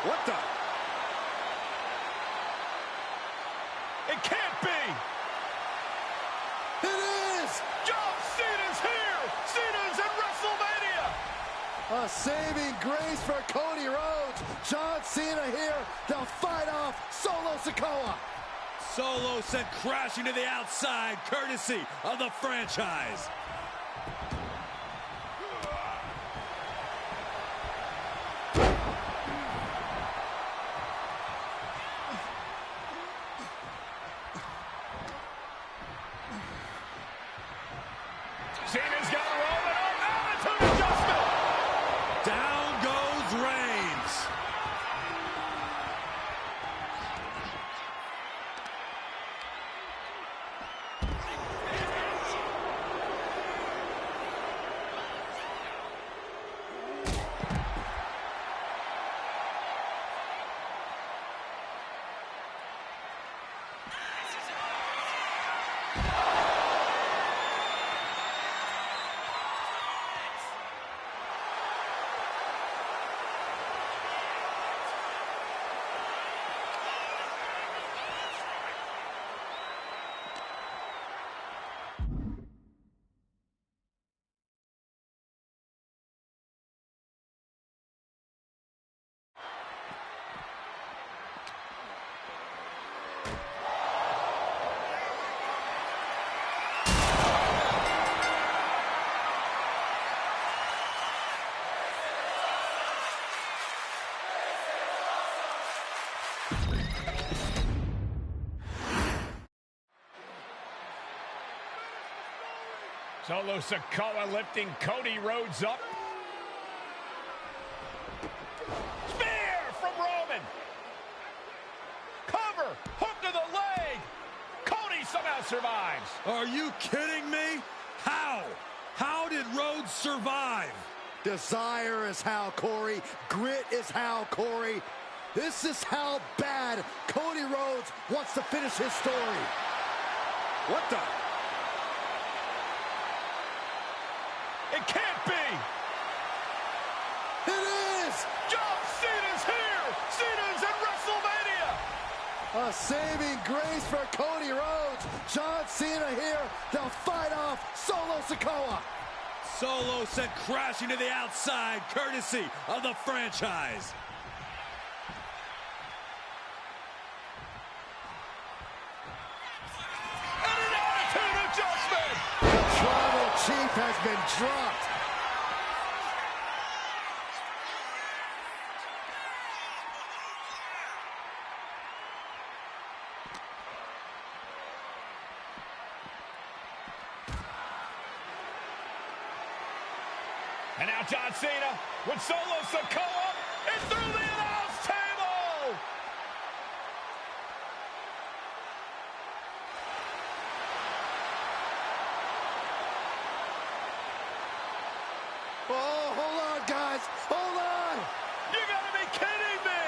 What the? It can't be! It is! John Cena's here! Cena's in WrestleMania! A saving grace for Cody Rhodes. John Cena here to fight off Solo Sikoa. Solo sent crashing to the outside, courtesy of the franchise. Cena's got Roman on attitude adjustment! Down goes Reigns. Solo Sikoa lifting Cody Rhodes up. Spear from Roman. Cover, hook to the leg. Cody somehow survives. Are you kidding me? How? How did Rhodes survive? Desire is how, Corey. Grit is how, Corey. This is how bad Cody Rhodes wants to finish his story. What the? It can't be! It is! John Cena's here! Cena's in WrestleMania! A saving grace for Cody Rhodes. John Cena here to fight off Solo Sikoa. Solo sent crashing to the outside, courtesy of the franchise. And an attitude adjustment! The Tribal Chief has been dropped. And now John Cena with Solo Sikoa and through the announce table! Oh, hold on, guys. Hold on. You gotta be kidding me!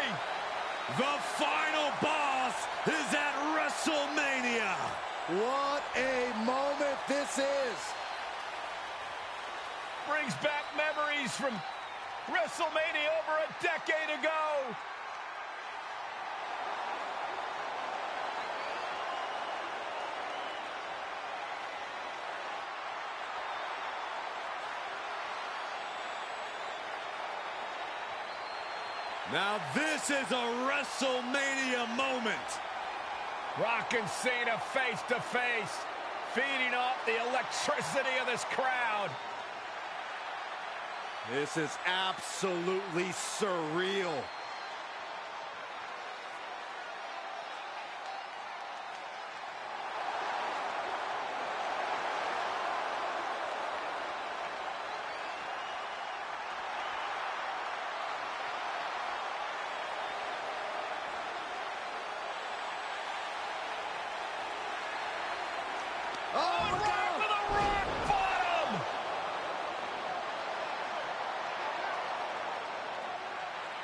The final boss is at WrestleMania. What a moment this is. Brings back memories from WrestleMania over a decade ago. Now this is a WrestleMania moment. Rock and Cena face to face, feeding off the electricity of this crowd. This is absolutely surreal. Oh, right for the rock bottom!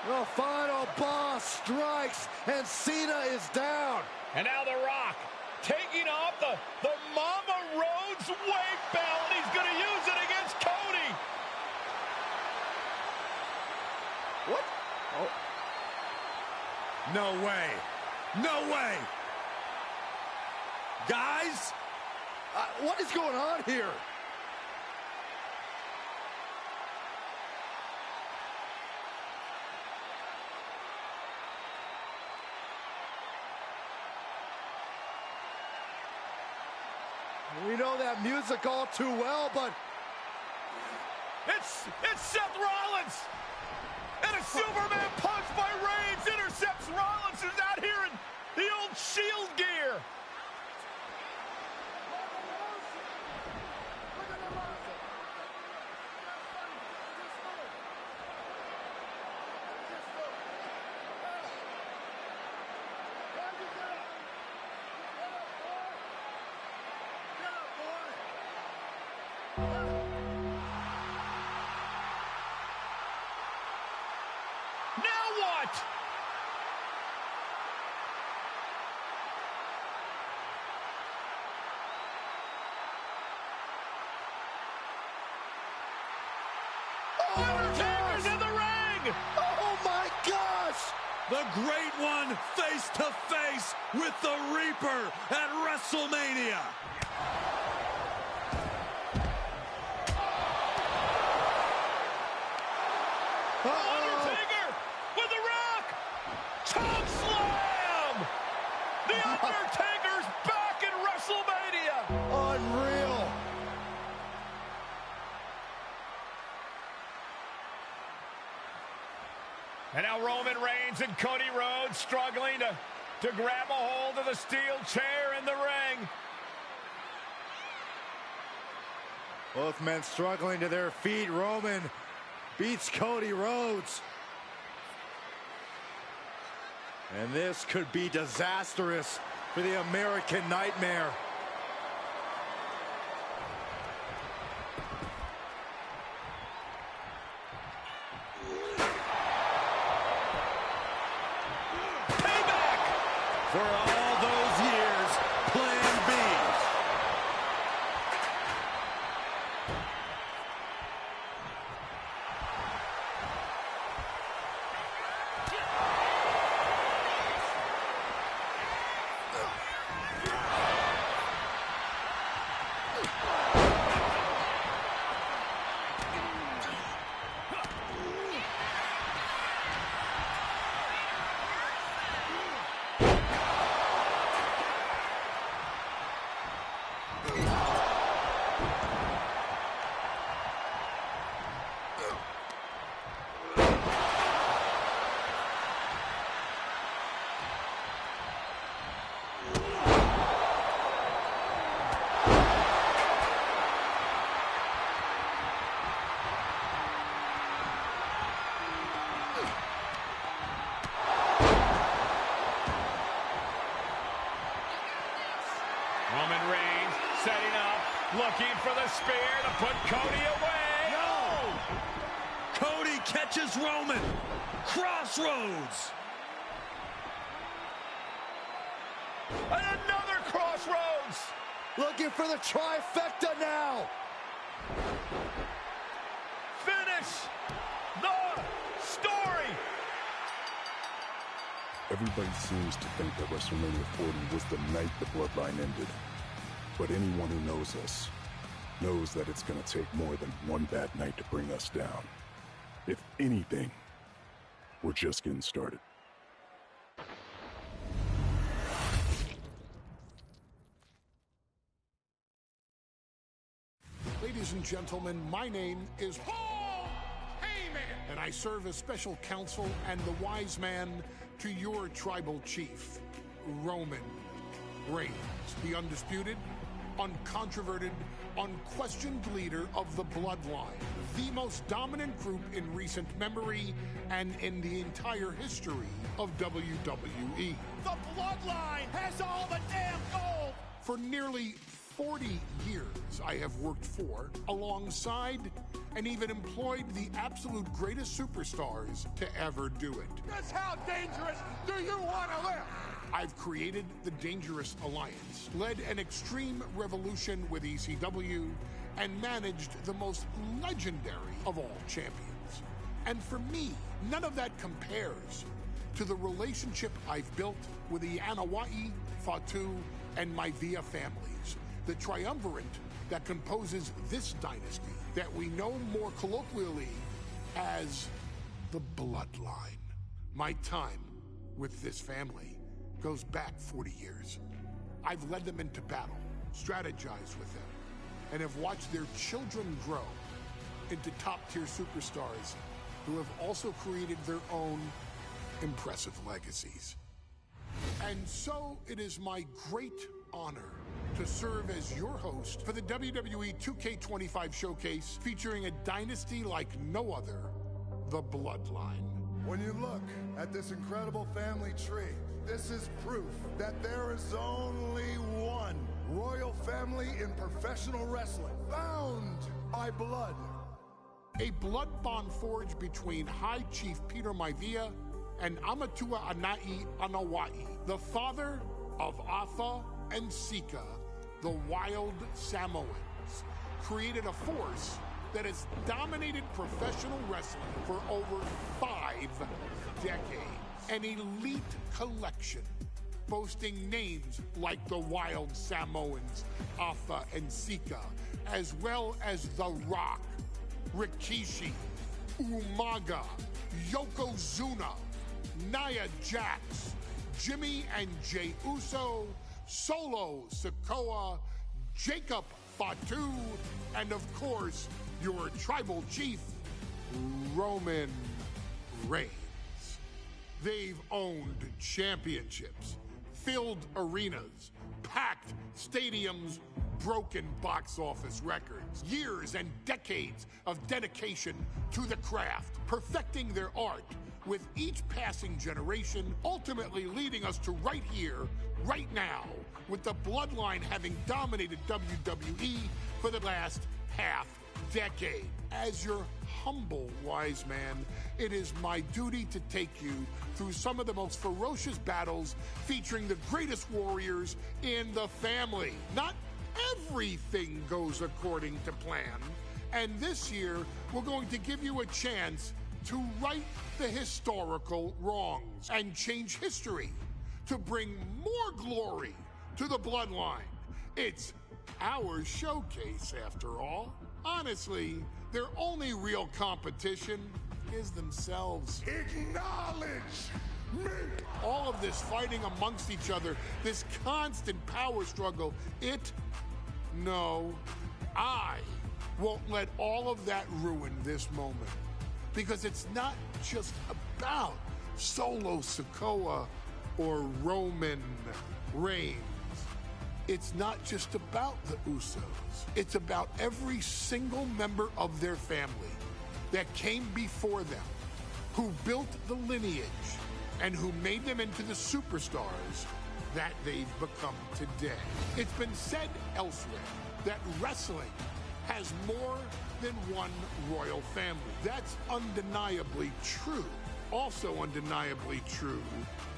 The final boss strikes, and Cena is down. And now The Rock taking off the Mama Rhodes weight belt. He's going to use it against Cody. What? Oh. No way. No way. Guys? What is going on here? We know that music all too well, but It's Seth Rollins! And a Superman punch by Reigns intercepts Rollins, who's out here in the old Shield gear. Now what? Undertaker's in the ring! oh my gosh! The Great One face to face with the Reaper at WrestleMania. Undertaker with the Rock! Choke slam! The Undertaker's back in WrestleMania! Unreal! And now Roman Reigns and Cody Rhodes struggling to grab a hold of the steel chair in the ring. Both men struggling to their feet. Roman beats Cody Rhodes. And this could be disastrous for the American Nightmare. Payback! For all those years, Plan B. Roman Reigns setting up, looking for the spear to put Cody away. No! Cody catches Roman. Crossroads. And another crossroads. Looking for the trifecta now. Finish the story. Everybody seems to think that WrestleMania 40 was the night the bloodline ended. But anyone who knows us knows that it's going to take more than one bad night to bring us down. If anything, we're just getting started. Ladies and gentlemen, my name is Paul Heyman, and I serve as special counsel and the wise man to your tribal chief, Roman Reigns, the undisputed, uncontroverted, unquestioned leader of the Bloodline, the most dominant group in recent memory and in the entire history of WWE. The Bloodline has all the damn gold. For nearly 40 years, I have worked for, alongside, and even employed the absolute greatest superstars to ever do it. Just how dangerous do you want to live? I've created the Dangerous Alliance, led an extreme revolution with ECW, and managed the most legendary of all champions. And for me, none of that compares to the relationship I've built with the Anoa'i, Fatu, and Maivia families, the triumvirate that composes this dynasty that we know more colloquially as the Bloodline. My time with this family goes back 40 years. I've led them into battle, strategized with them, and have watched their children grow into top-tier superstars who have also created their own impressive legacies. And so it is my great honor to serve as your host for the WWE 2K25 Showcase, featuring a dynasty like no other, the Bloodline. When you look at this incredible family tree, this is proof that there is only one royal family in professional wrestling, bound by blood. A blood bond forged between High Chief Peter Maivia and Amatua Anai Anoa'i, the father of Afa and Sika, the Wild Samoans, created a force that has dominated professional wrestling for over 5 decades. An elite collection boasting names like the Wild Samoans, Afa and Sika, as well as The Rock, Rikishi, Umaga, Yokozuna, Nia Jax, Jimmy and Jey Uso, Solo Sikoa, Jacob Fatu, and of course, your tribal chief, Roman Reigns. They've owned championships, filled arenas, packed stadiums, broken box office records, years and decades of dedication to the craft, perfecting their art with each passing generation, ultimately leading us to right here, right now, with the Bloodline having dominated WWE for the last half-decade. As your humble wise man, it is my duty to take you through some of the most ferocious battles featuring the greatest warriors in the family. Not everything goes according to plan, and this year we're going to give you a chance to right the historical wrongs and change history to bring more glory to the Bloodline. It's our showcase, after all. Honestly, their only real competition is themselves. Acknowledge me! All of this fighting amongst each other, this constant power struggle, I won't let all of that ruin this moment. Because it's not just about Solo Sikoa or Roman Reigns. It's not just about the Usos. It's about every single member of their family that came before them, who built the lineage and who made them into the superstars that they've become today. It's been said elsewhere that wrestling has more than one royal family. That's undeniably true. Also undeniably true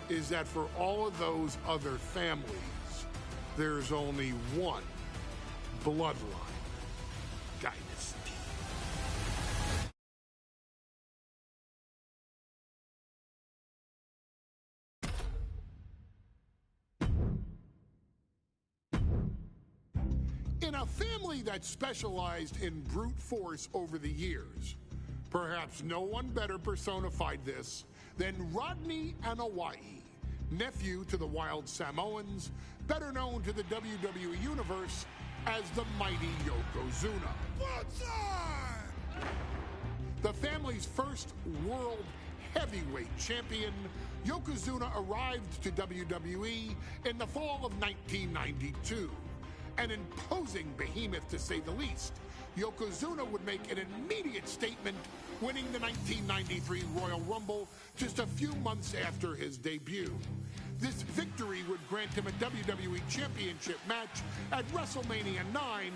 is that for all of those other families, there's only one Bloodline dynasty. In a family that specialized in brute force over the years, perhaps no one better personified this than Rodney Anoa'i, nephew to the Wild Samoans, better known to the WWE Universe as the mighty Yokozuna. The family's first world heavyweight champion, Yokozuna arrived to WWE in the fall of 1992. An imposing behemoth, to say the least, Yokozuna would make an immediate statement, winning the 1993 Royal Rumble just a few months after his debut. This victory would grant him a WWE Championship match at WrestleMania 9,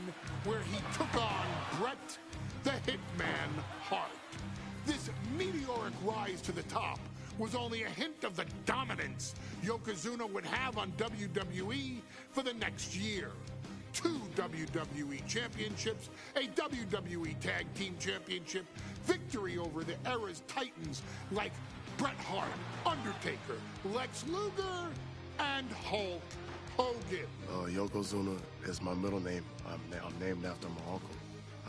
where he took on Bret the Hitman Hart. This meteoric rise to the top was only a hint of the dominance Yokozuna would have on WWE for the next year. 2 WWE championships, a WWE Tag Team Championship, victory over the era's titans like Bret Hart, Undertaker, Lex Luger, and Hulk Hogan. Yokozuna is my middle name. I'm named after my uncle.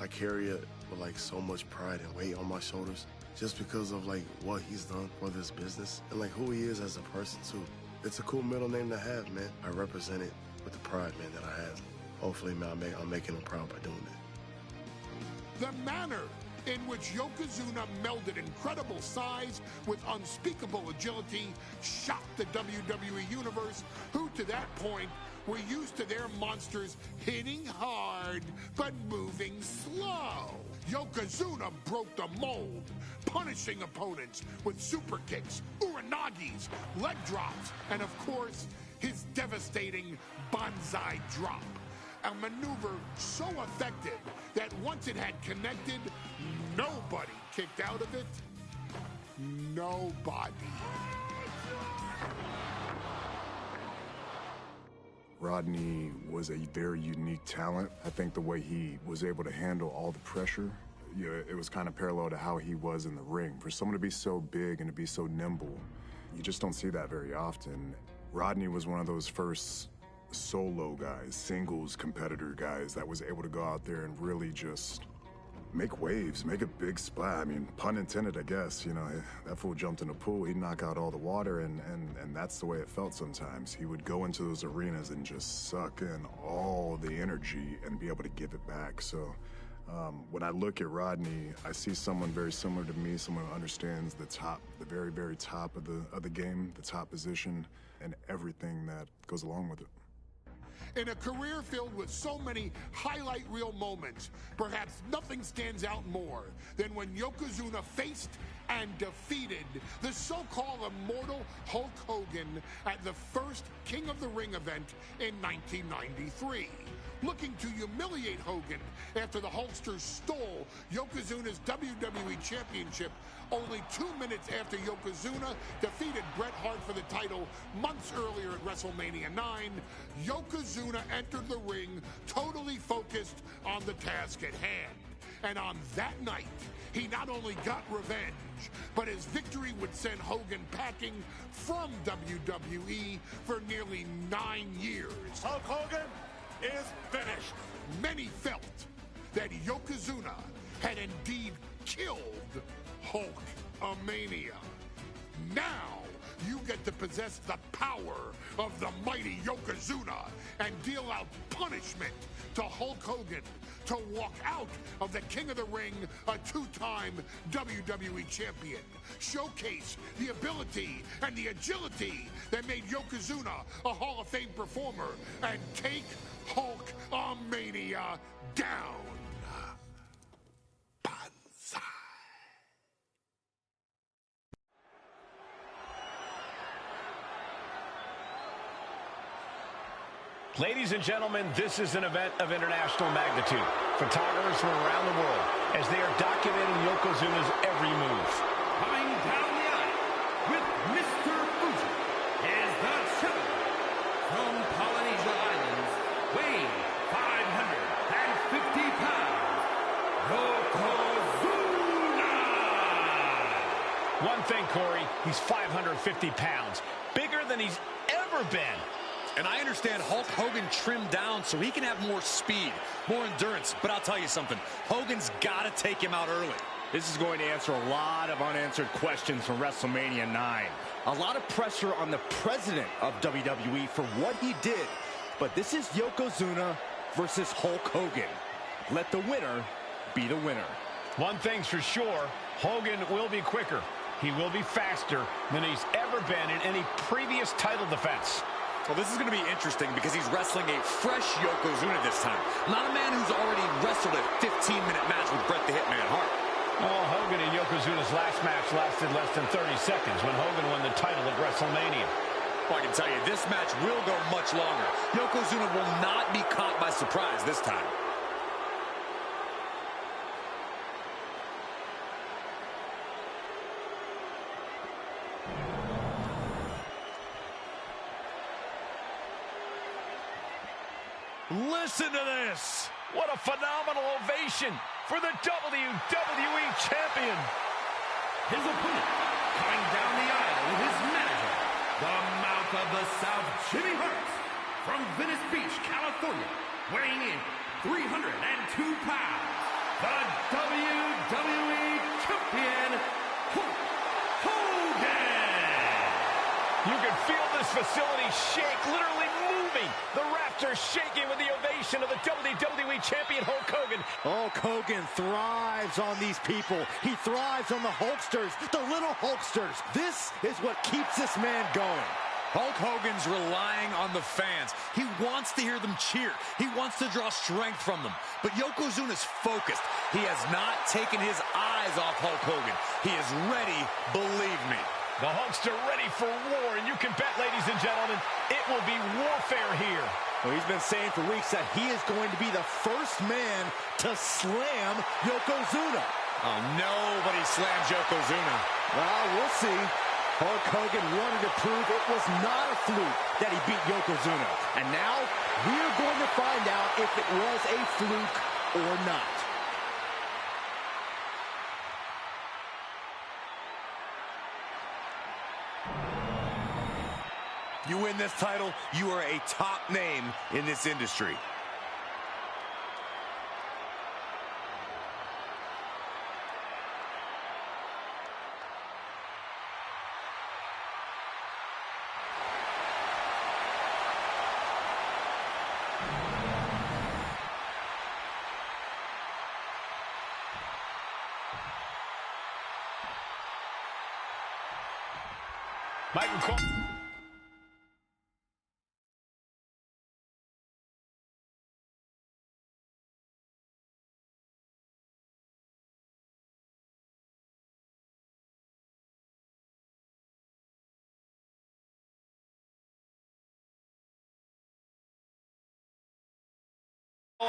I carry it with like so much pride and weight on my shoulders just because of like what he's done for this business and like who he is as a person too. It's a cool middle name to have, man. I represent it with the pride, man, that I have. Hopefully, man, I'm making him proud by doing it. The manner in which Yokozuna melded incredible size with unspeakable agility shocked the WWE Universe, who to that point were used to their monsters hitting hard but moving slow. Yokozuna broke the mold, punishing opponents with super kicks, uranagis, leg drops, and of course, his devastating banzai drop. A maneuver so effective that once it had connected, nobody kicked out of it. Nobody. Rodney was a very unique talent. I think the way he was able to handle all the pressure, it was kind of parallel to how he was in the ring. For someone to be so big and to be so nimble, you just don't see that very often. Rodney was one of those first solo guys, singles competitor guys that was able to go out there and really just make waves, make a big splash. I mean, pun intended, I guess. You know, that fool jumped in the pool, he'd knock out all the water, and that's the way it felt sometimes. He would go into those arenas and just suck in all the energy and be able to give it back. So when I look at Rodney, I see someone very similar to me, someone who understands the top, the very, very top of the game, the top position, and everything that goes along with it. In a career filled with so many highlight reel moments, perhaps nothing stands out more than when Yokozuna faced and defeated the so-called immortal Hulk Hogan at the first King of the Ring event in 1993. Looking to humiliate Hogan after the Hulkster stole Yokozuna's WWE Championship only 2 minutes after Yokozuna defeated Bret Hart for the title months earlier at WrestleMania 9, Yokozuna entered the ring totally focused on the task at hand. And on that night, he not only got revenge, but his victory would send Hogan packing from WWE for nearly 9 years. Hulk Hogan is finished. Many felt that Yokozuna had indeed killed Hulkamania. Now you get to possess the power of the mighty Yokozuna and deal out punishment to Hulk Hogan to walk out of the King of the Ring, a two-time WWE champion. Showcase the ability and the agility that made Yokozuna a Hall of Fame performer and take Hulkamania down. Banzai. Ladies and gentlemen, this is an event of international magnitude. Photographers from around the world as they are documenting Yokozuna's every move. Coming down the aisle with Mr. Fuji is the challenger from Polynesia Islands, weighing 550 pounds, Yokozuna! One thing, Corey, he's 550 pounds, bigger than he's ever been. And I understand Hulk Hogan trimmed down so he can have more speed, more endurance. But I'll tell you something, Hogan's got to take him out early. This is going to answer a lot of unanswered questions from WrestleMania 9. A lot of pressure on the president of WWE for what he did. But this is Yokozuna versus Hulk Hogan. Let the winner be the winner. One thing's for sure, Hogan will be quicker. He will be faster than he's ever been in any previous title defense. Well, this is going to be interesting because he's wrestling a fresh Yokozuna this time. Not a man who's already wrestled a 15-minute match with Bret the Hitman Hart. Well, Hogan and Yokozuna's last match lasted less than 30 seconds when Hogan won the title at WrestleMania. Well, I can tell you, this match will go much longer. Yokozuna will not be caught by surprise this time. Listen to this. What a phenomenal ovation for the WWE Champion. His opponent, coming down the from Venice Beach, California, weighing in 302 pounds, the WWE Champion, Hulk Hogan! You can feel this facility shake, literally moving. The rafters shaking with the ovation of the WWE Champion Hulk Hogan. Hulk Hogan thrives on these people. He thrives on the Hulksters, the little Hulksters. This is what keeps this man going. Hulk Hogan's relying on the fans. He wants to hear them cheer. He wants to draw strength from them. But Yokozuna's focused. He has not taken his eyes off Hulk Hogan. He is ready, believe me. The Hulkster ready for war, and you can bet, ladies and gentlemen, it will be warfare here. Well, he's been saying for weeks that he is going to be the first man to slam Yokozuna. Oh, nobody slams Yokozuna. Well, we'll see. Hulk Hogan wanted to prove it was not a fluke that he beat Yokozuna. And now, we're going to find out if it was a fluke or not. You win this title, you are a top name in this industry. Michael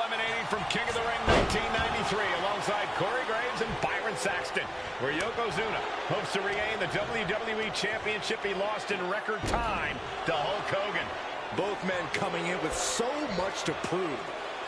emanating from King of the Ring 1993 alongside Corey Graves and Byron Saxton, where Yokozuna hopes to regain the WWE Championship he lost in record time to Hulk Hogan. Both men coming in with so much to prove.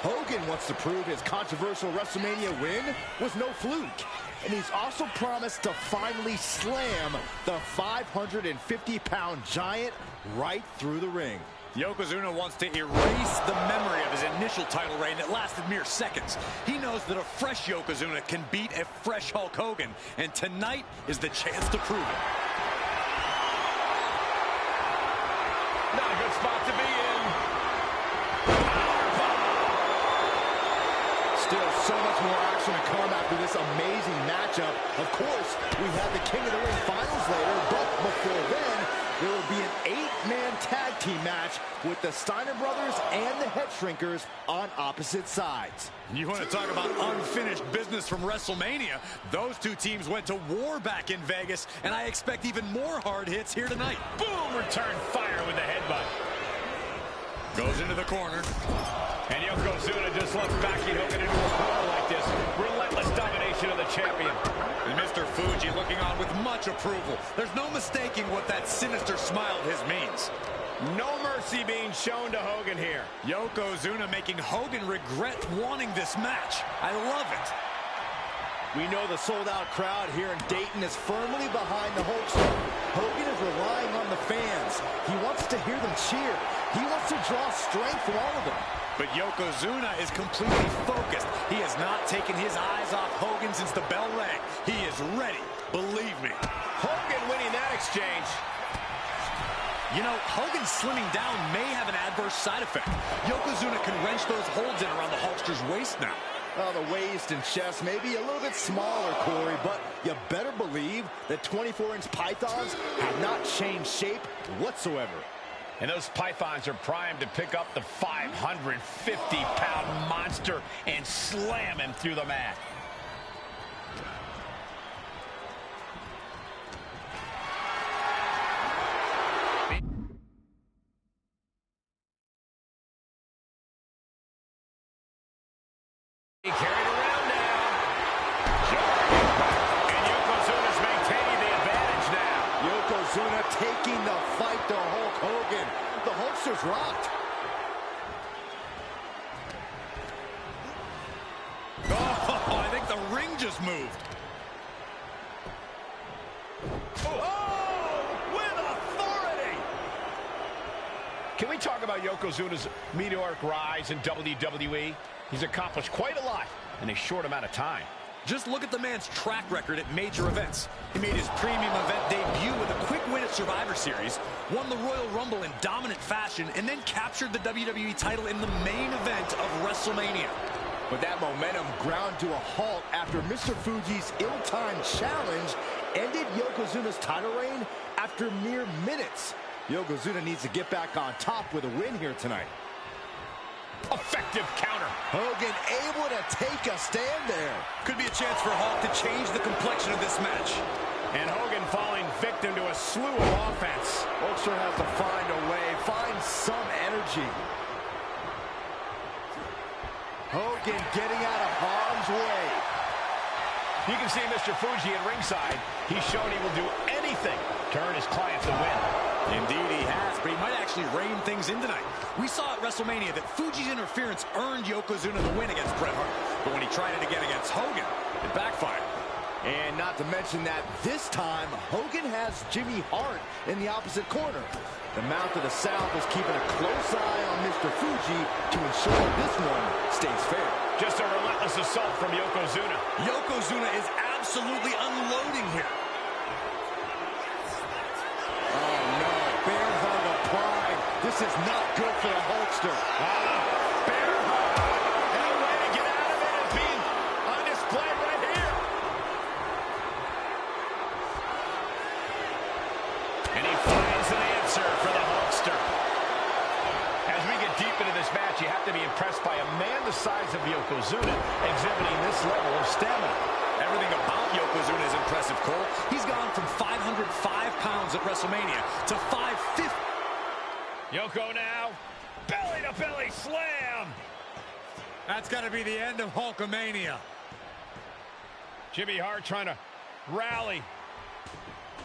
Hogan wants to prove his controversial WrestleMania win was no fluke. And he's also promised to finally slam the 550-pound giant right through the ring. Yokozuna wants to erase the memory of his initial title reign that lasted mere seconds. He knows that a fresh Yokozuna can beat a fresh Hulk Hogan, and tonight is the chance to prove it. Not a good spot to be in. Still so much more action to come after this amazing matchup. Of course, we have the King of the Ring finals later, but before then, there will be an 8-man tag team match with the Steiner brothers and the Head Shrinkers on opposite sides. You want to talk about unfinished business from WrestleMania? Those two teams went to war back in Vegas, and I expect even more hard hits here tonight. Boom! Return fire with the headbutt. Goes into the corner. And Yokozuna just left backing Hogan into a corner like this. Relentless domination of the champion. And Mr. Fuji looking on with much approval. There's no mistaking what that sinister smile of his means. No mercy being shown to Hogan here. Yokozuna making Hogan regret wanting this match. I love it. We know the sold-out crowd here in Dayton is firmly behind the Hulkster. Hogan is relying on the fans. He wants to hear them cheer. He wants to draw strength from all of them. But Yokozuna is completely focused. He has not taken his eyes off Hogan since the bell rang. He is ready, believe me. Hogan winning that exchange. You know, Hogan slimming down may have an adverse side effect. Yokozuna can wrench those holds in around the Hulkster's waist now. Well, the waist and chest may be a little bit smaller, Corey, but you better believe that 24-inch pythons have not changed shape whatsoever. And those pythons are primed to pick up the 550-pound monster and slam him through the mat. He carried around now. And Yokozuna's maintaining the advantage now. Yokozuna taking the fight to Hulk Hogan. The Hulkster's rocked. Oh, I think the ring just moved. Oh, with authority. Can we talk about Yokozuna's meteoric rise in WWE? He's accomplished quite a lot in a short amount of time. Just look at the man's track record at major events. He made his premium event debut with a quick win at Survivor Series, won the Royal Rumble in dominant fashion, and then captured the WWE title in the main event of WrestleMania. But that momentum ground to a halt after Mr. Fuji's ill-timed challenge ended Yokozuna's title reign after mere minutes. Yokozuna needs to get back on top with a win here tonight. Effective counter. Hogan able to take a stand there. Could be a chance for Hulk to change the complexion of this match. And Hogan falling victim to a slew of offense. Hulkster has to find a way, find some energy. Hogan getting out of harm's way. You can see Mr. Fuji at ringside. He's shown he will do anything to earn his clients a win. Indeed he has, but he might actually rein things in tonight. We saw at WrestleMania that Fuji's interference earned Yokozuna the win against Bret Hart. But when he tried it again against Hogan, it backfired. And not to mention that this time, Hogan has Jimmy Hart in the opposite corner. The Mouth of the South is keeping a close eye on Mr. Fuji to ensure this one stays fair. Just a relentless assault from Yokozuna. Yokozuna is absolutely unloading here. Oh no, bear hug applied. This is not good for the Hulkster. Bear hug. And a way to get out of it is being on display right here. And he finds an answer for the Hulkster. As we get deep into this match, you have to be impressed by a man the size of Yokozuna exhibiting this level of stamina. Everything about Yokozuna is impressive, Cole. He's gone from 505 pounds at WrestleMania to 550. Yoko now, belly-to-belly slam. That's got to be the end of Hulkamania. Jimmy Hart trying to rally.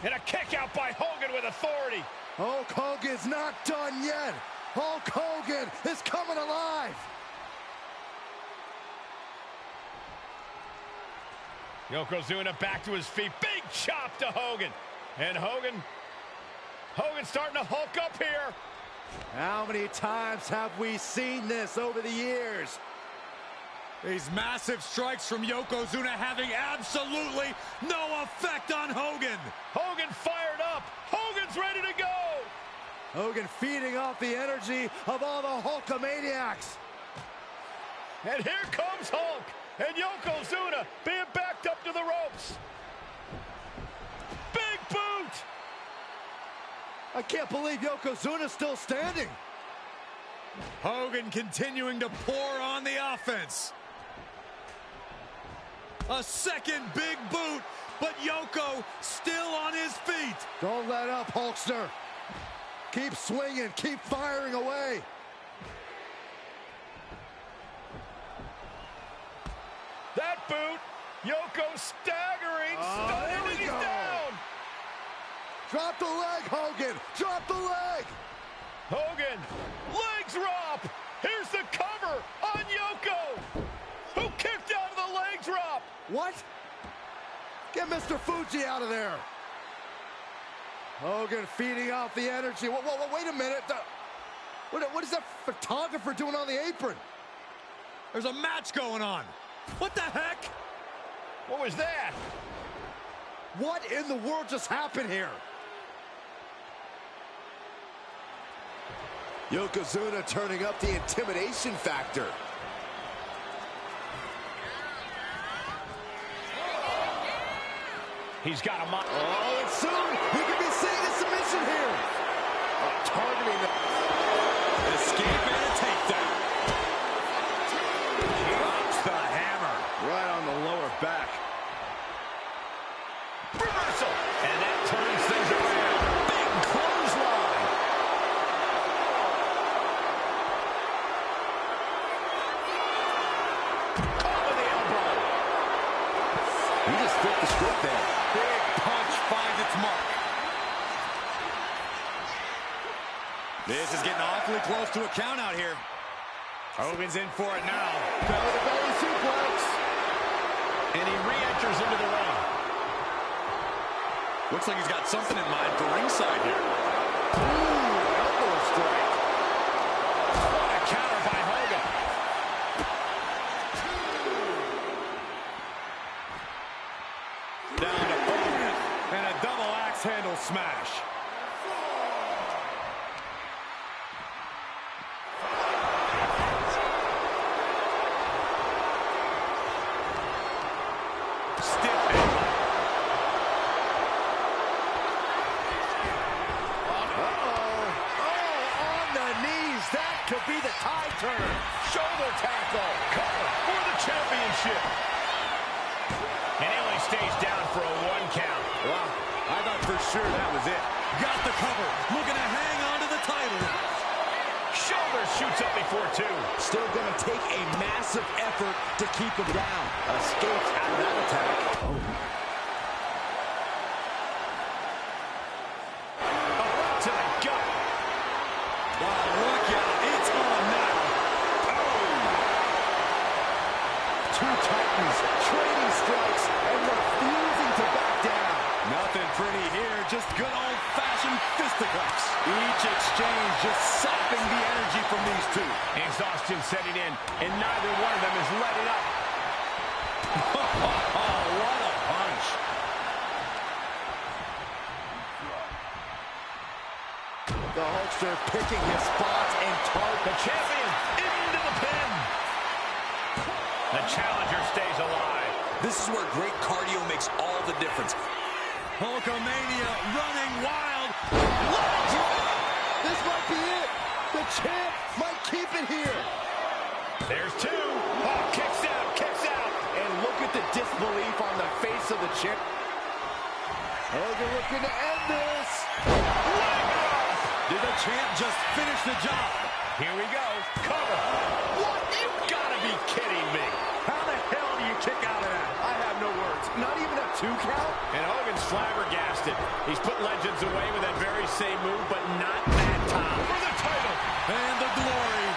And a kick out by Hogan with authority. Hulk Hogan's not done yet. Hulk Hogan is coming alive. Yokozuna back to his feet. Big chop to Hogan. And Hogan starting to hulk up here. How many times have we seen this over the years? These massive strikes from Yokozuna having absolutely no effect on Hogan. Hogan fired up. Hogan's ready to go. Hogan feeding off the energy of all the Hulkamaniacs. And here comes Hulk. And Yokozuna being backed up to the ropes. Big boot. I can't believe Yokozuna's still standing. Hogan continuing to pour on the offense. A second big boot, but Yoko still on his feet. Don't let up, Hulkster. Keep swinging, keep firing away. That boot, Yoko staggering, stunning, and he's down. Drop the leg, Hogan. Drop the leg. Hogan, leg drop. Here's the cover on Yoko, who kicked out of the leg drop. What? Get Mr. Fuji out of there. Hogan feeding off the energy. Whoa, wait a minute. What is that photographer doing on the apron? There's a match going on. What the heck? What was that? What in the world just happened here? Yokozuna turning up the intimidation factor. He's got a mock. Oh, and soon we could be seeing a submission here. Targeting the escape and a takedown. Drops the hammer. Right on the lower back. Reversal. And that turns things around. Big clothesline. Caught with the elbow. He just flipped the script there. Big punch finds its mark. This is getting awfully close to a count out here. Hogan's in for it now. Belly suplex. And he re-enters into the ring. Looks like he's got something in mind for ringside here. Ooh, elbow strike. stiff headlock. That could be the tide turner. Shoulder tackle. Cover for the championship. And he only stays down for a 1 count. Wow, I thought for sure that was it. Got the cover. Looking to hang on to the title. Shoulder shoots up before 2. Still going to take a massive effort to keep him down. Escapes out of that attack. Oh. To the gut. Look out. It's on now. Two Titans trading strikes and refusing to back down. Nothing pretty here. Just good old-fashioned fisticuffs. Each exchange just sapping the energy from these two. Exhaustion setting in, and neither one of them is letting up. What a punch. The Hulkster picking his spots and target. The champion into the pin. The challenger stays alive. This is where great cardio makes all the difference. Hulkamania running wild. This might be it. The champ might keep it here. There's 2. Oh, kicks out, kicks out. And look at the disbelief on the face of the champ. Hogan looking to end this. Did the champ just finish the job? Here we go. Cover. What? You gotta be kidding me. How the hell do you kick out of that? I have no words. Not even a 2 count? And Hogan's flabbergasted. He's put legends away with that very same move, but not that time. For the title. And the glory.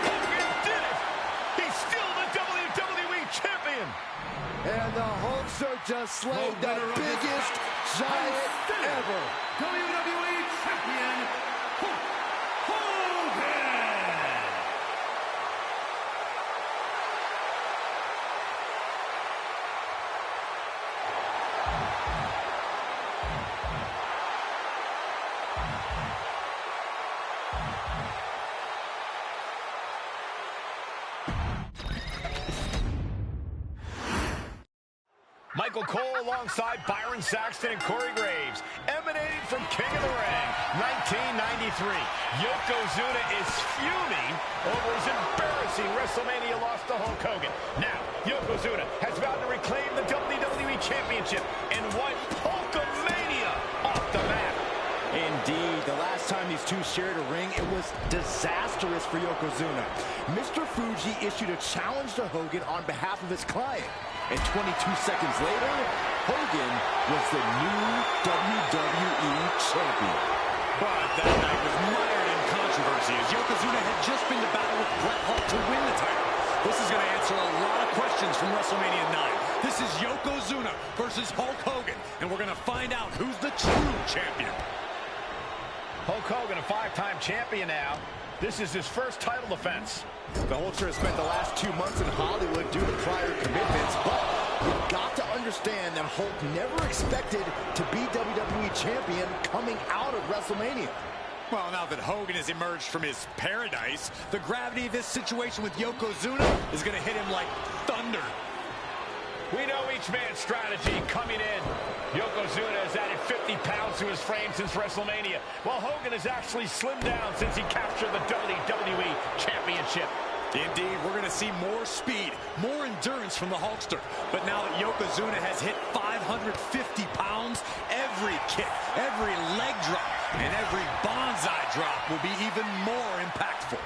Hogan did it. He's still the WWE Champion. And the Hulkster just slayed the biggest giant ever. WWE Champion, Hulk Hogan! Michael Cole alongside Byron Saxton and Corey Graves, emanating from King of the Ring, 1993. Yokozuna is fuming over his embarrassing WrestleMania loss to Hulk Hogan. Now, Yokozuna has vowed to reclaim the WWE Championship and wipe Hulkamania off the map. Indeed, the last time these two shared a ring, it was disastrous for Yokozuna. Mr. Fuji issued a challenge to Hogan on behalf of his client. And 22 seconds later, Hogan was the new WWE Champion. But that night was mired in controversy as Yokozuna had just been to battle with Bret Hart to win the title. This is going to answer a lot of questions from WrestleMania 9. This is Yokozuna versus Hulk Hogan, and we're going to find out who's the true champion. Hulk Hogan, a 5-time champion now. This is his first title defense. The Hulkster has spent the last 2 months in Hollywood due to prior commitments, but you've got to understand that Hulk never expected to be WWE Champion coming out of WrestleMania. Well, now that Hogan has emerged from his paradise, the gravity of this situation with Yokozuna is going to hit him like thunder. We know each man's strategy coming in. Yokozuna has added 50 pounds to his frame since WrestleMania, while Hogan has actually slimmed down since he captured the WWE Championship. Indeed, we're going to see more speed, more endurance from the Hulkster. But now that Yokozuna has hit 550 pounds, every kick, every leg drop, and every bonsai drop will be even more impactful.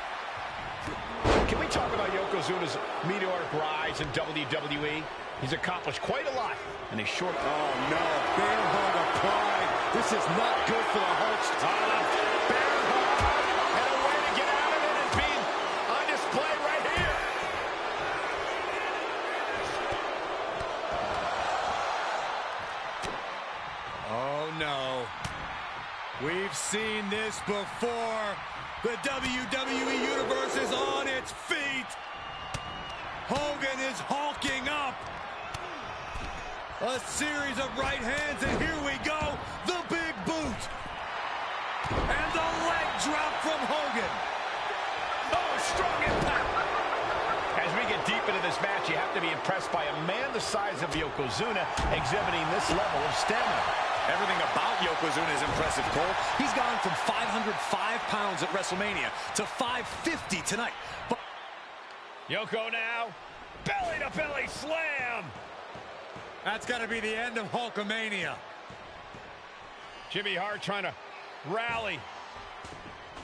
Can we talk about Yokozuna's meteoric rise in WWE? He's accomplished quite a lot in a short... Oh, no. Bear hug of pride. This is not good for the Hulkster. Bear hug. And a way to get out of it is being on display right here. Oh, no. We've seen this before. The WWE Universe is on its feet. Hogan is hulking up. A series of right hands, and here we go. The big boot. And the leg drop from Hogan. Oh, strong impact. As we get deep into this match, you have to be impressed by a man the size of Yokozuna exhibiting this level of stamina. Everything about Yokozuna is impressive, Cole. He's gone from 505 pounds at WrestleMania to 550 tonight. But Yoko now, belly-to-belly slam. that's got to be the end of Hulkamania. Jimmy Hart trying to rally.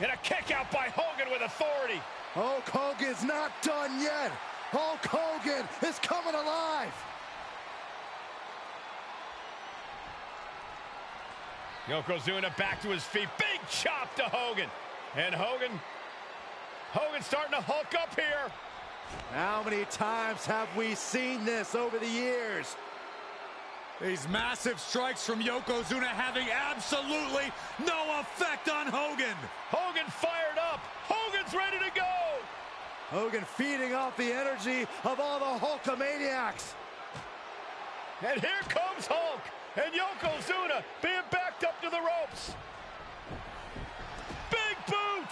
And a kick out by Hogan with authority. Hulk Hogan's not done yet. Hulk Hogan is coming alive. Yokozuna back to his feet. Big chop to Hogan. And Hogan's starting to hulk up here. How many times have we seen this over the years? These massive strikes from Yokozuna having absolutely no effect on Hogan. Hogan fired up. Hogan's ready to go. Hogan feeding off the energy of all the Hulkamaniacs. And here comes Hulk. And Yokozuna being backed up to the ropes. Big boot.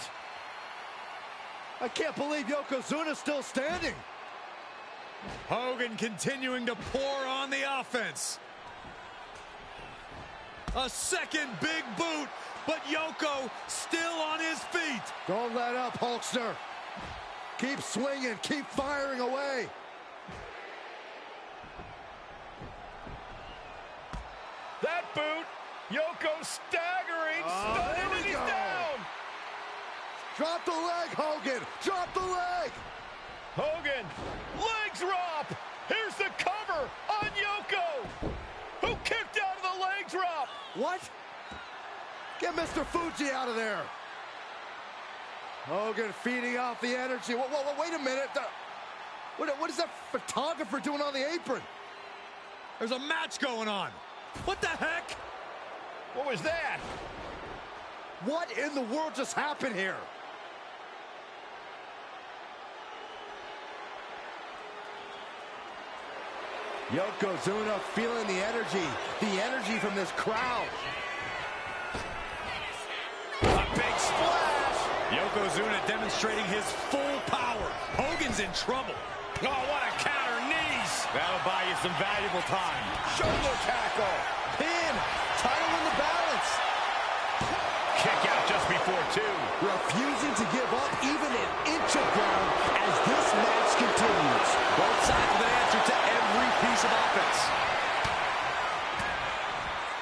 I can't believe Yokozuna's still standing. Hogan continuing to pour on the offense. A second big boot, but Yoko still on his feet. Don't let up, Hulkster. Keep swinging, keep firing away. That boot, Yoko staggering, stunning, and he's down. Drop the leg, Hogan. Drop the leg. Hogan, leg drop. Here's the cover on Yoko, who kicked out of the leg drop. What? Get Mr. Fuji out of there. Hogan feeding off the energy. Whoa, wait a minute. What is that photographer doing on the apron? There's a match going on. What the heck? What was that? What in the world just happened here? Yokozuna feeling the energy from this crowd. A big splash. Yokozuna demonstrating his full power. Hogan's in trouble. Oh, what a counter, knees. That'll buy you some valuable time. Shoulder tackle. Pin. Title in the balance. Kick out just before two. Refusing to give up even an inch of ground as this match continues. Both sides with an answer to every piece of offense.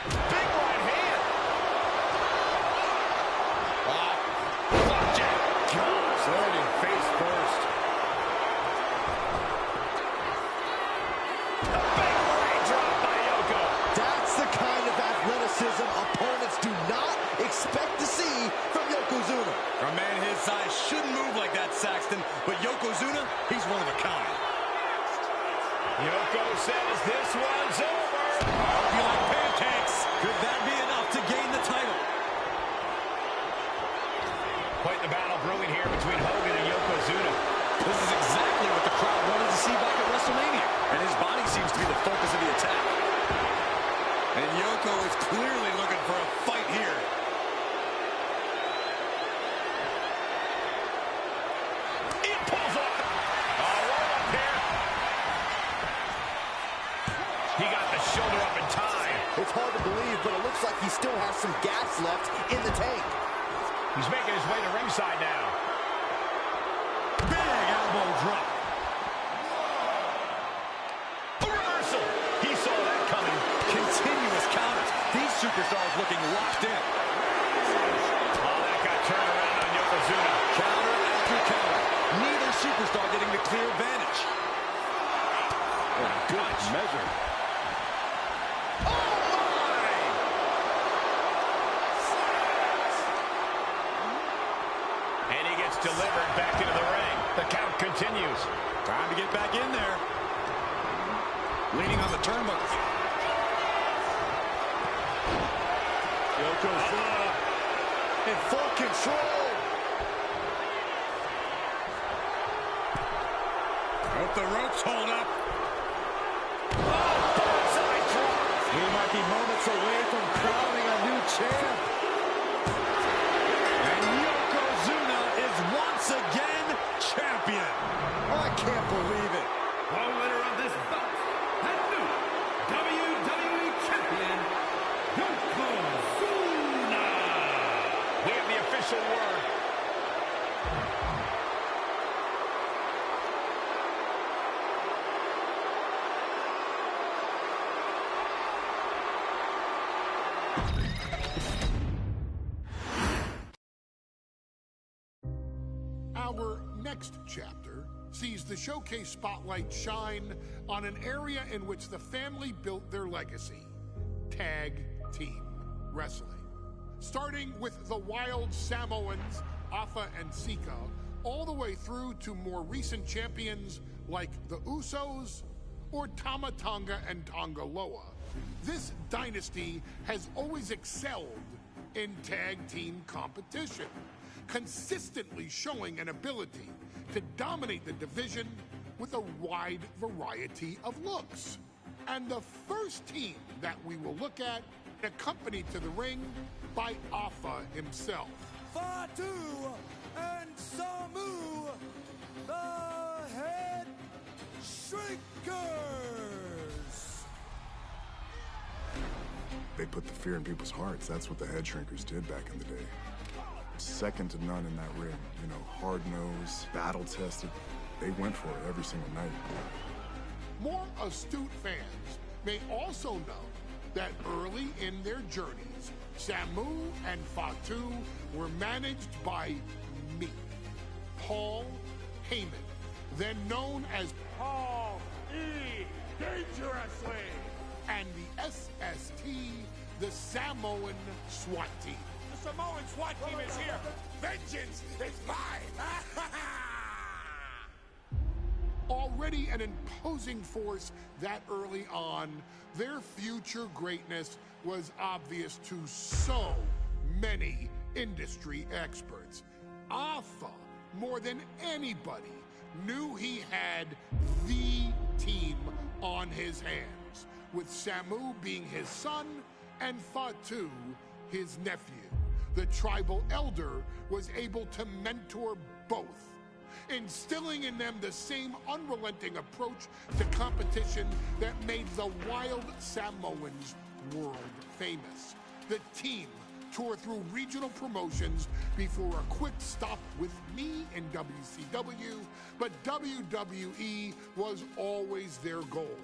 Big right hand. Flapjack. Gosh, landing face first. A big leg drop by Yoko. That's the kind of athleticism opponents do not expect to see from Yokozuna. A man his size shouldn't move like that, Saxton, but Yokozuna, he's one of a kind. Yoko says this one's over. I hope you like pancakes. Could that be enough to gain the title? Quite the battle brewing here between Hogan and Yokozuna. This is exactly what the crowd wanted to see back at WrestleMania. And his body seems to be the focus of the attack. And Yoko is clearly looking for a fight here. He pulls up. Roll up here. He got the shoulder up in time. It's hard to believe, but it looks like he still has some gas left in the tank. He's making his way to ringside now. Big elbow drop. A reversal. He saw that coming. Continuous counters. These superstars looking locked in. Oh, that got turned around on Yokozuna. Counter after counter. Neither superstar getting the clear advantage. Oh, good measure. Oh, my! And he gets delivered back into the ring. The count continues. Time to get back in there. Leaning on the turnbuckle. Yokozuna in full control. Hope the ropes hold up. Bullseye drop. We might be moments away from crowning a new champ. And Yokozuna is once again official word. Our next chapter sees the showcase spotlight shine on an area in which the family built their legacy: tag team wrestling. Starting with the Wild Samoans, Afa and Sika, all the way through to more recent champions like the Usos or Tama Tonga and Tonga Loa. This dynasty has always excelled in tag team competition, consistently showing an ability to dominate the division with a wide variety of looks. And the first team that we will look at, accompanied to the ring by Afa himself. Fatu and Samu, the Head Shrinkers. They put the fear in people's hearts. That's what the Head Shrinkers did back in the day. Second to none in that ring. You know, hard-nosed, battle-tested. They went for it every single night. More astute fans may also know that early in their journeys, Samu and Fatu were managed by me, Paul Heyman, then known as Paul E. Dangerously, and the SST, the Samoan SWAT team. The Samoan SWAT team is here. Vengeance is mine. Already an imposing force that early on, their future greatness was obvious to so many industry experts. Afa, more than anybody, knew he had the team on his hands, with Samu being his son and Fatu his nephew. The tribal elder was able to mentor both, instilling in them the same unrelenting approach to competition that made the Wild Samoans world famous. The team toured through regional promotions before a quick stop with me in WCW, but WWE was always their goal.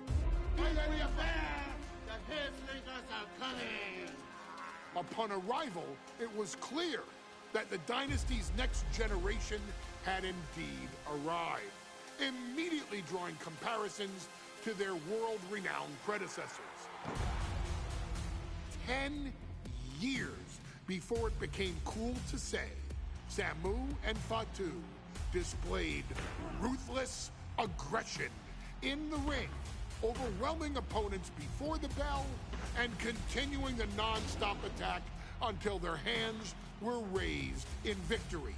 Upon arrival, it was clear that the dynasty's next generation had indeed arrived, immediately drawing comparisons to their world-renowned predecessors. 10 years before it became cool to say, Samu and Fatu displayed ruthless aggression in the ring, overwhelming opponents before the bell and continuing the non-stop attack until their hands were raised in victory.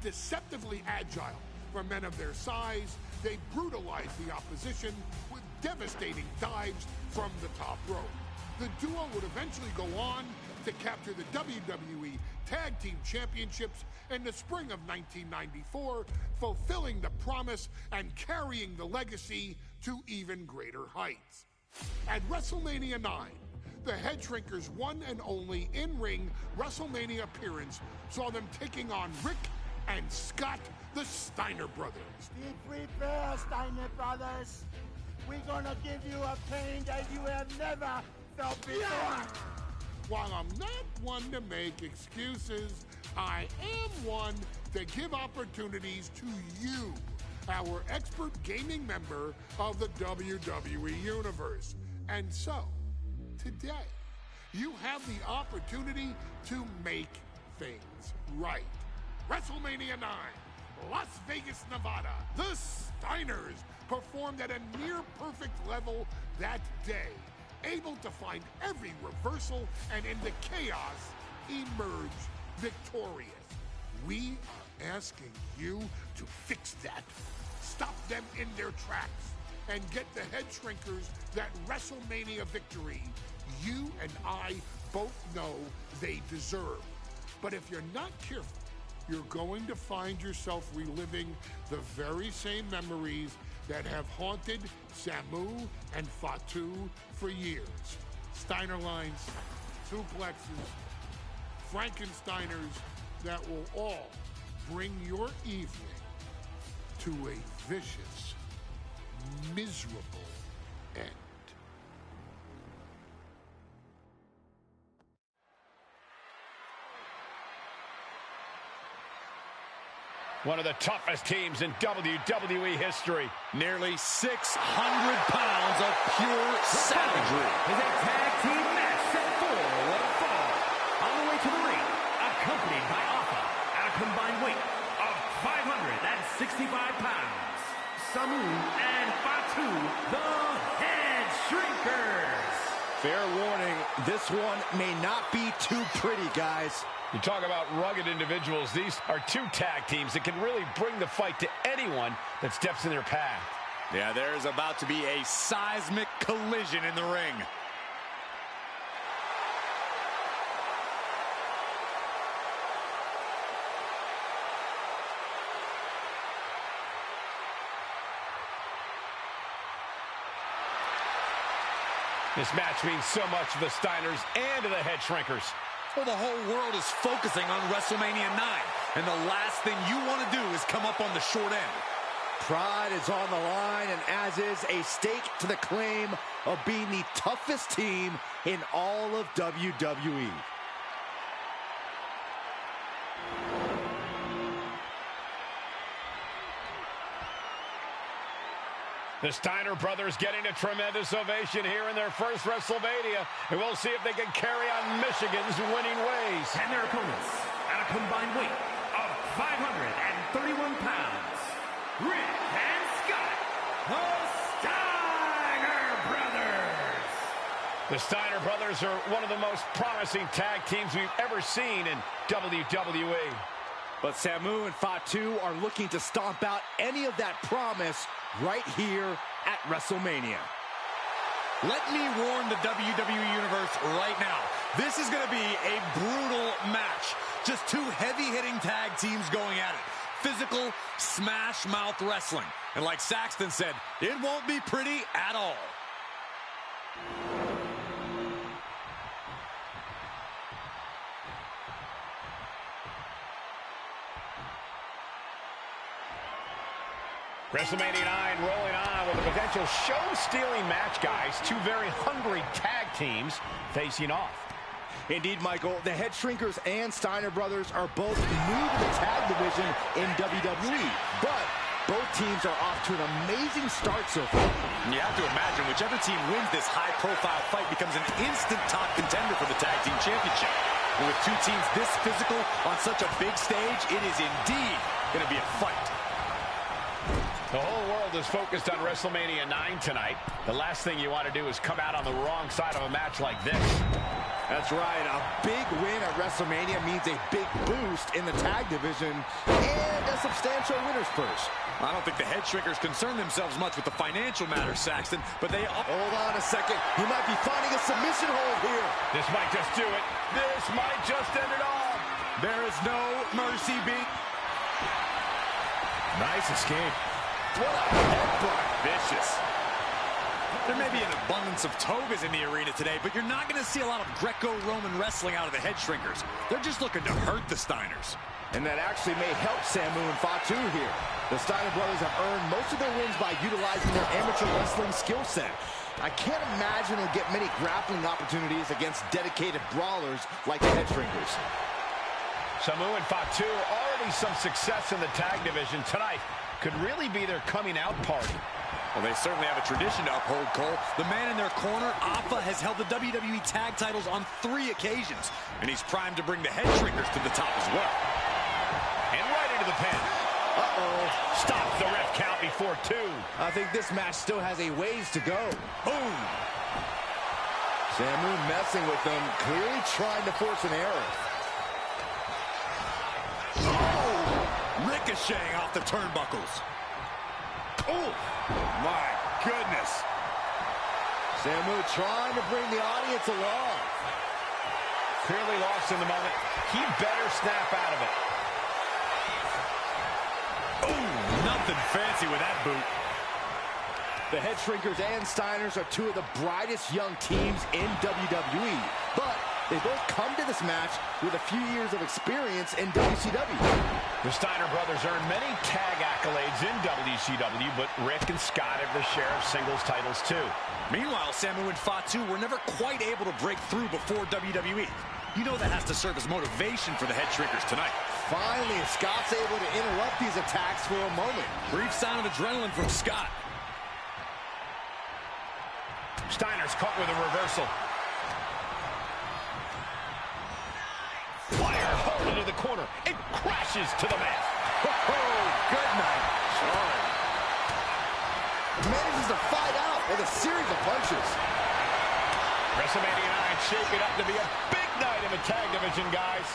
Deceptively agile for men of their size, they brutalized the opposition with devastating dives from the top rope. The duo would eventually go on to capture the WWE Tag Team Championships in the spring of 1994, fulfilling the promise and carrying the legacy to even greater heights. At WrestleMania 9, the Head Shrinkers' one and only in-ring WrestleMania appearance saw them taking on Rick and Scott, the Steiner brothers. Be prepared, Steiner brothers. We're gonna give you a pain that you have never felt before. While I'm not one to make excuses, I am one to give opportunities to you, our expert gaming member of the WWE Universe. And so, today, you have the opportunity to make things right. WrestleMania 9, Las Vegas, Nevada. The Steiners performed at a near-perfect level that day, able to find every reversal and in the chaos emerge victorious. We are asking you to fix that, stop them in their tracks, and get the Head Shrinkers that WrestleMania victory you and I both know they deserve. But if you're not careful, you're going to find yourself reliving the very same memories that have haunted Samu and Fatu for years. Steiner lines, suplexes, Frankensteiners, that will all bring your evening to a vicious, miserable end. One of the toughest teams in WWE history. Nearly 600 pounds of pure savagery. Is a tag team match set for one fall. On the way to the ring, accompanied by Alpha at a combined weight of 565 pounds. Samu and Fatu, the Head Shrinkers. Fair warning, this one may not be too pretty, guys. You talk about rugged individuals. These are two tag teams that can really bring the fight to anyone that steps in their path. Yeah, there's about to be a seismic collision in the ring. This match means so much to the Steiners and to the Head Shrinkers. Well, the whole world is focusing on WrestleMania 9, and the last thing you want to do is come up on the short end. Pride is on the line, and as is a stake to the claim of being the toughest team in all of WWE. The Steiner brothers getting a tremendous ovation here in their first WrestleMania, and we'll see if they can carry on Michigan's winning ways. And their opponents at a combined weight of 531 pounds, Rick and Scott, the Steiner brothers. The Steiner brothers are one of the most promising tag teams we've ever seen in WWE. But Samu and Fatu are looking to stomp out any of that promise right here at WrestleMania. Let me warn the WWE Universe right now. This is going to be a brutal match. Just two heavy-hitting tag teams going at it. Physical, smash-mouth wrestling. And like Saxton said, it won't be pretty at all. WrestleMania 9 rolling on with a potential show-stealing match, guys. Two very hungry tag teams facing off. Indeed, Michael, the Head Shrinkers and Steiner brothers are both new to the tag division in WWE, but both teams are off to an amazing start so far. You have to imagine whichever team wins this high-profile fight becomes an instant top contender for the Tag Team Championship. And with two teams this physical on such a big stage, it is indeed going to be a fight. The whole world is focused on WrestleMania 9 tonight. The last thing you want to do is come out on the wrong side of a match like this. That's right. A big win at WrestleMania means a big boost in the tag division and a substantial winner's purse. I don't think the Head Shrinkers concern themselves much with the financial matters, Saxton, but they... Hold on a second. He might be finding a submission hold here. This might just do it. This might just end it all. There is no mercy beat. Nice escape. What a headbutt. Vicious. There may be an abundance of togas in the arena today, but you're not going to see a lot of Greco-Roman wrestling out of the Head Shrinkers. They're just looking to hurt the Steiners. And that actually may help Samu and Fatu here. The Steiner brothers have earned most of their wins by utilizing their amateur wrestling skill set. I can't imagine they'll get many grappling opportunities against dedicated brawlers like the Head Shrinkers. Samu and Fatu already some success in the tag division tonight. Could really be their coming out party. Well, they certainly have a tradition to uphold, Cole. The man in their corner, Alpha, has held the WWE tag titles on 3 occasions, and he's primed to bring the Head Shrinkers to the top as well. And right into the pin. Uh-oh. Stop the ref count before 2. I think this match still has a ways to go. Boom. Samu messing with them, clearly trying to force an error. Ricocheting off the turnbuckles. Oh, my goodness. Samu trying to bring the audience along. Clearly lost in the moment. He better snap out of it. Oh, nothing fancy with that boot. The Head Shrinkers and Steiners are two of the brightest young teams in WWE, but They both come to this match with a few years of experience in WCW. The Steiner brothers earned many tag accolades in WCW, but Rick and Scott have their share of singles titles too. Meanwhile, Samu and Fatu were never quite able to break through before WWE. You know that has to serve as motivation for the head shrinkers tonight. Finally, Scott's able to interrupt these attacks for a moment. Brief sign of adrenaline from Scott. Steiner's caught with a reversal. Fire pulled into the corner. It crashes to the mat. Oh, good night. Sorry. Manages to fight out with a series of punches. WrestleMania 9 shaping up to be a big night in the tag division, guys.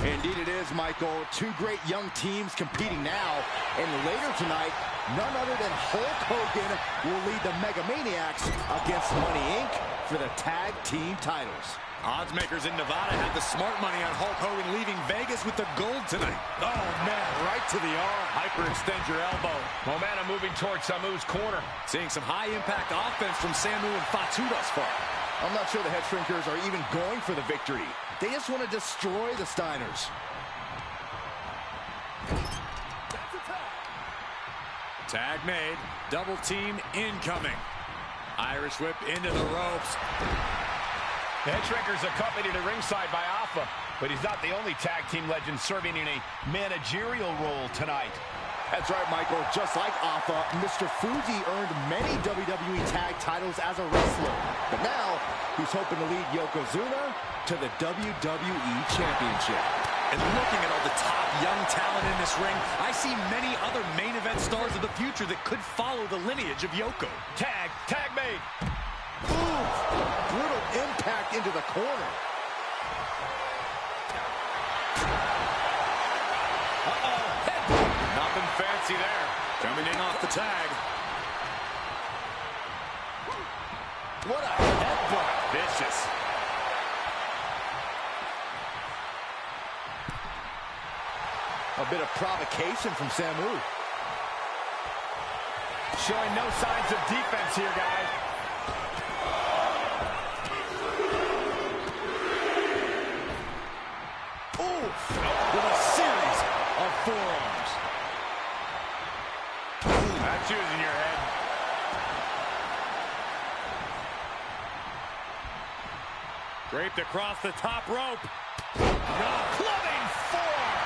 Indeed it is, Michael. Two great young teams competing now. And later tonight, none other than Hulk Hogan will lead the Mega Maniacs against Money Inc. for the tag team titles. Odds makers in Nevada have the smart money on Hulk Hogan leaving Vegas with the gold tonight. Oh, man, right to the arm. Hyperextend your elbow. Momentum moving towards Samu's corner. Seeing some high-impact offense from Samu and Fatu thus far. I'm not sure the head shrinkers are even going for the victory. They just want to destroy the Steiners. Tag made. Double team incoming. Irish whip into the ropes. The head shrinkers accompanied at ringside by Alpha, but he's not the only tag team legend serving in a managerial role tonight. That's right, Michael. Just like Alpha, Mr. Fuji earned many WWE tag titles as a wrestler. But now, he's hoping to lead Yokozuna to the WWE Championship. And looking at all the top young talent in this ring, I see many other main event stars of the future that could follow the lineage of Yoko. Tag made. Ooh, brutal impact into the corner. Nothing fancy there. Coming in off the tag. What a headbutt. Vicious. A bit of provocation from Samu. Showing no signs of defense here, guys. With a series of forearms. That's using your head. Draped across the top rope. Clubbing forearm.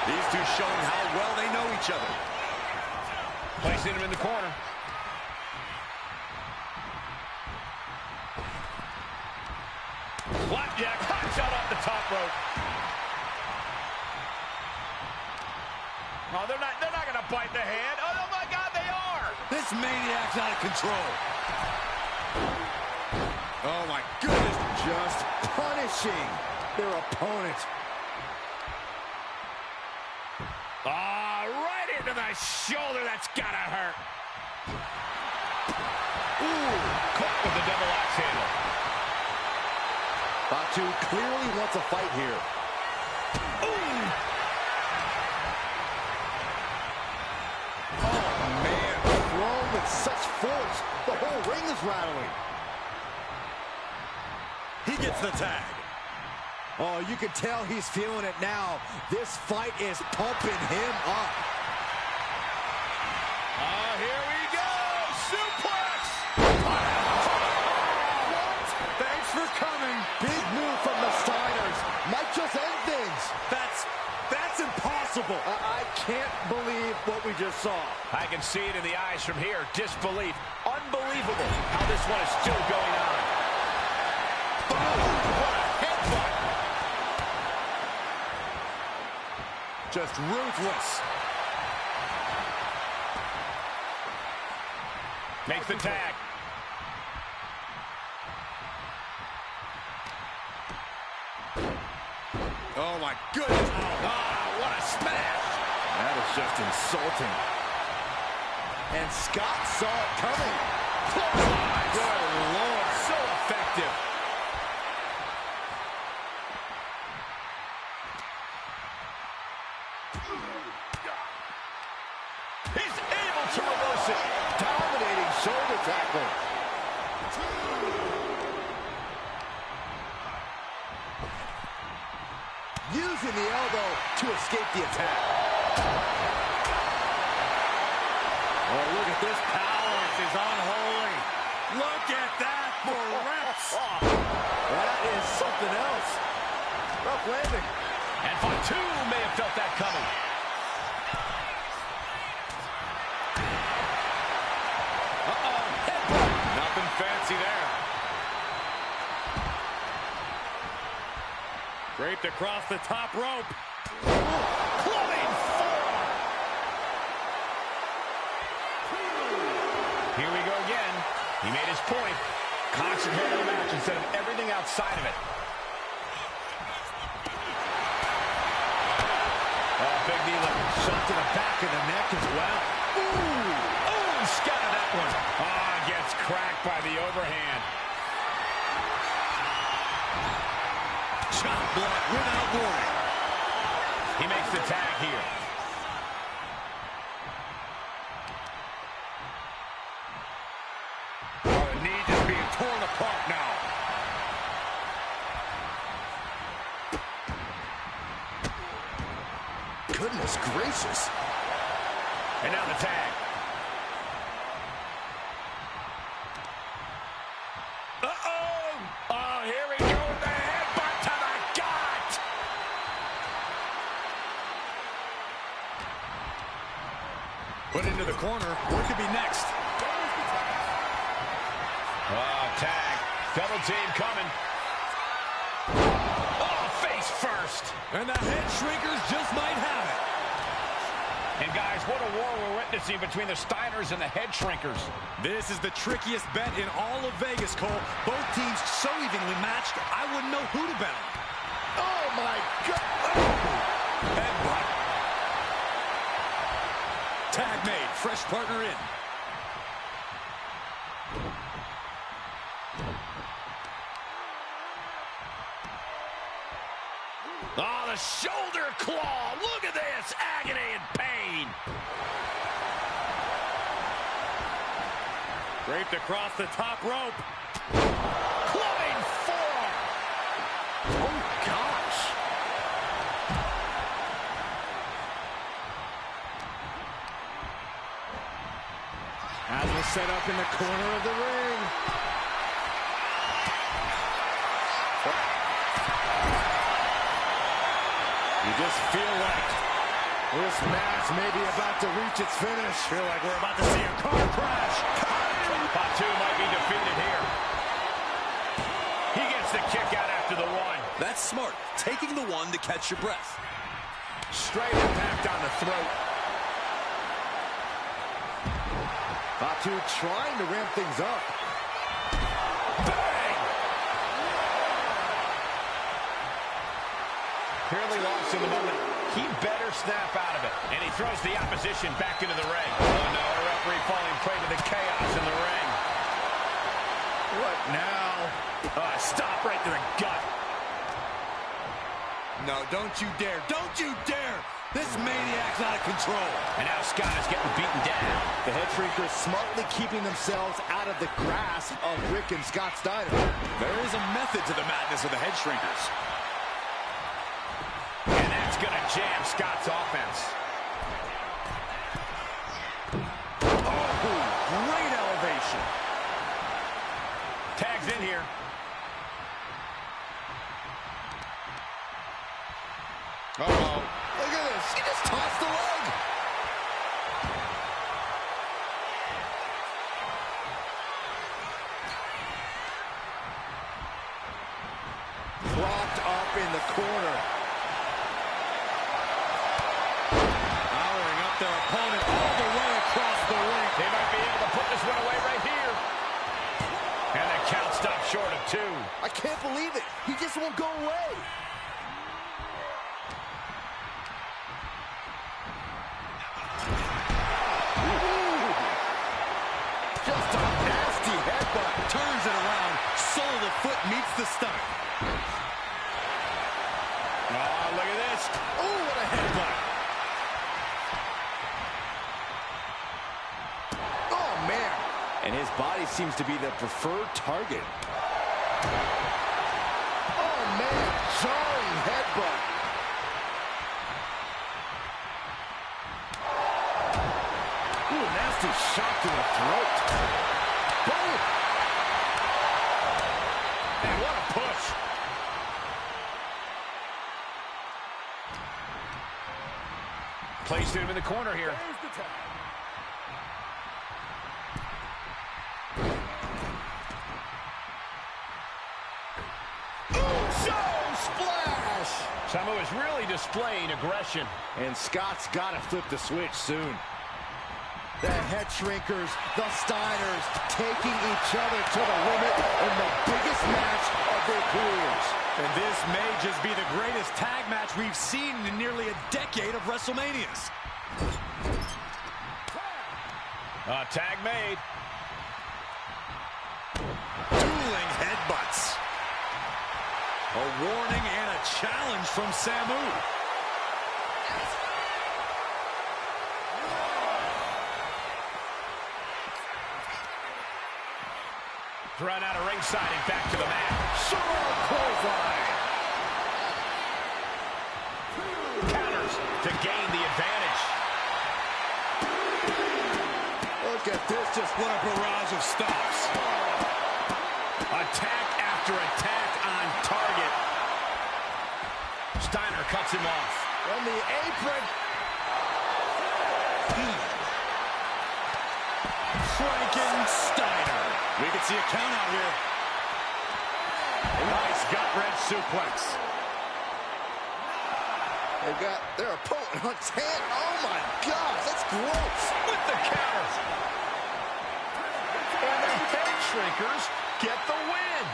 These two showing how well they know each other. Placing him in the corner. Blackjack, hot shot off the top rope. Oh, they're not going to bite the hand. Oh my God, they are. This maniac's out of control. Oh my goodness. Just punishing their opponent. Right into the shoulder. That's gotta hurt. Ooh, Caught with the double axe handle. Fatu clearly wants a fight here. Ooh. Oh, man. Thrown with such force. The whole ring is rattling. He gets the tag. Oh, you can tell he's feeling it now. This fight is pumping him up. Here we go. Suplex. What? Thanks for coming. Big move from the Steiners. Might just end things. That's impossible. I can't believe what we just saw. I can see it in the eyes from here. Disbelief. Unbelievable how this one is still going on. Boom. What a headbutt. Just ruthless. Makes the tag. Oh my goodness. What a smash. That is just insulting. And Scott saw it coming. Good Lord. So effective. He's able to reverse it. Dominating shoulder tackle. Using the elbow to escape the attack. Oh, look at this power. This is unholy. Look at that for reps. That is something else. Rough landing. And Wwe2 may have felt that coming. Uh-oh. Nothing fancy there. Draped across the top rope. Clubbing forearm. Here we go again. He made his point. Concentrate on the match instead of everything outside of it. Oh, big knee look. Shot to the back of the neck as well. Ooh, scattered that one. Ah, gets cracked by the overhand. Chop block without warning. He makes the tag here. Oh, the knee just being torn apart now. Goodness gracious. And now the tag. Uh-oh! Oh, here we go. The headbutt to the gut. Put into the corner. What could be next? Oh, tag. Double team coming. Oh, face first. And the head shrinkers just might have it. And guys, what a war we're witnessing between the Steiners and the head shrinkers. This is the trickiest bet in all of Vegas, Cole. Both teams so evenly matched, I wouldn't know who to bet on. Oh, my God. Headbutt. Tag made. Fresh partner in. Oh, the shoulder claw. Look at this. Agony and pain. Draped across the top rope. Clubbing forearm. Oh, gosh. As was set up in the corner of the ring. You just feel like This match may be about to reach its finish. Feel like we're about to see a car crash. Wwe2 might be defeated here. He gets the kick out after the one. That's smart. Taking the one to catch your breath. Straight impact on the throat. Wwe2 trying to ramp things up. Bang! Clearly lost in the moment. He better snap out of it. And he throws the opposition back into the ring. Oh no, a referee falling prey to the chaos in the ring. What now? Stop right to the gut. No, don't you dare. Don't you dare. This maniac's out of control. And now Scott is getting beaten down. The head shrinkers smartly keeping themselves out of the grasp of Rick and Scott Steiner. There is a method to the madness of the head shrinkers. And that's going to jam Scott's offense. Oh, great elevation. Tags in here. Uh-oh. Look at this. He just tossed the leg. Propped up in the corner. Powering up their opponent all the way across the ring. They might be able to put this one away right here. And the count stops short of 2. I can't believe it. He just won't go away. Just a nasty headbutt. Turns it around. Sole of the foot meets the stomach. Oh, look at this. Oh, what a headbutt. Oh, man. And his body seems to be the preferred target. Oh, man, jarring headbutt. Ooh, a nasty shot to the throat. Boom! And what a push. Placed him in the corner here. Splash! Samu is really displaying aggression. And Scott's got to flip the switch soon. The head shrinkers, the Steiners, taking each other to the limit in the biggest match of their careers. And this may just be the greatest tag match we've seen in nearly a decade of WrestleManias. Tag made. Dueling headbutts. A warning and a challenge from Samu. Thrown out of ringside and back to the mat. Short clothesline. Counters to gain the advantage. Look at this, just what a barrage of stops. Attack after attack on target. Steiner cuts him off. From the apron. Frankensteiner. We can see a count out here. Nice gut-wrench suplex. They've got their opponent on his hand. Oh my gosh, that's gross. With the counter. And the head shrinkers get the win.